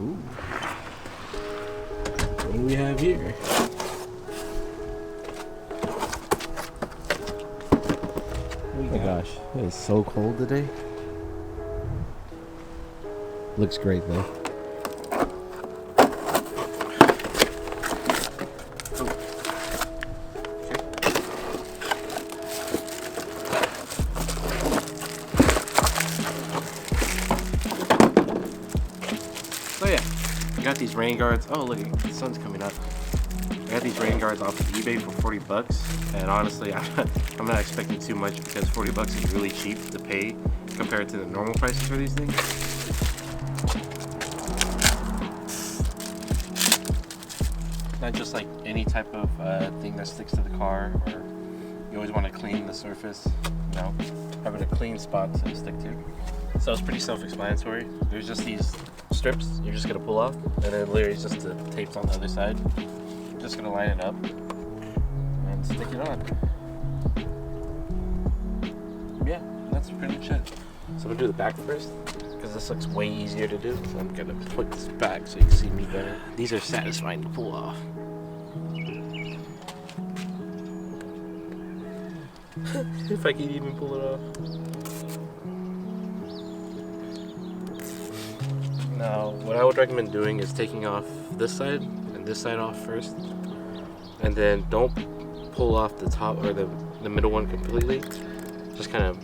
Ooh. What do we have here? Oh my gosh, it is so cold today. Looks great though. So yeah, I got these rain guards. Oh look, the sun's coming up. I got these rain guards off of eBay for 40 bucks, and honestly, I'm not expecting too much because 40 bucks is really cheap to pay compared to the normal prices for these things. Not just like any type of thing that sticks to the car, or you always want to clean the surface, you know, having a clean spot to stick to. So it's pretty self-explanatory. There's just these strips you're just gonna pull off, and then literally it's just the tapes on the other side. Just gonna line it up and stick it on. Yeah, that's pretty much it. So I'm gonna do the back first because this looks way easier to do. So I'm gonna put this back so you can see me better. These are satisfying to pull off. If I can even pull it off. Now, what I would recommend doing is taking off this side and this side off first, and then don't pull off the top or the middle one completely. Just kind of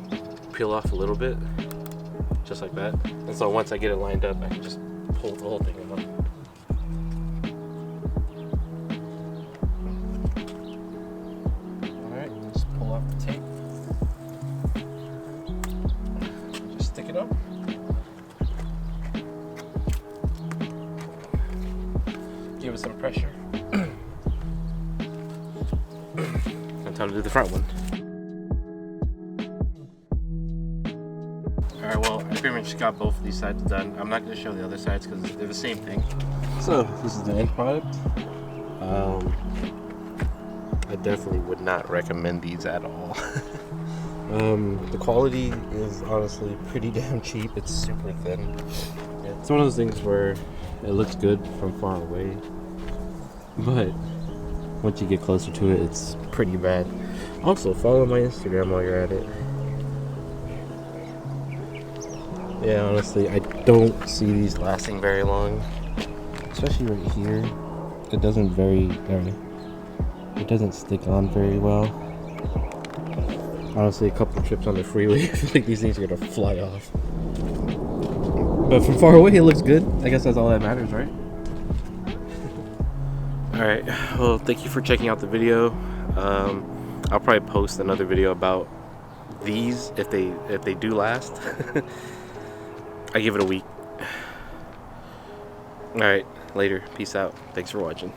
peel off a little bit, just like that. And so once I get it lined up, I can just pull the whole thing off. Alright, just pull off the tape. Just stick it up. Give it some pressure. And time to do the front one. Alright, well, I pretty much got both of these sides done. I'm not going to show the other sides because they're the same thing. So, this is the end product. I definitely would not recommend these at all. The quality is honestly pretty damn cheap. It's super thin. It's one of those things where it looks good from far away, but once you get closer to it, it's pretty bad. Also, follow my Instagram while you're at it. Yeah, honestly, I don't see these lasting very long, especially right here. It doesn't stick on very well. Honestly, a couple trips on the freeway, I feel like these things are gonna fly off. But from far away, it looks good. I guess that's all that matters, right? Alright, well, thank you for checking out the video. I'll probably post another video about these if they do last. I give it a week. Alright, later. Peace out. Thanks for watching.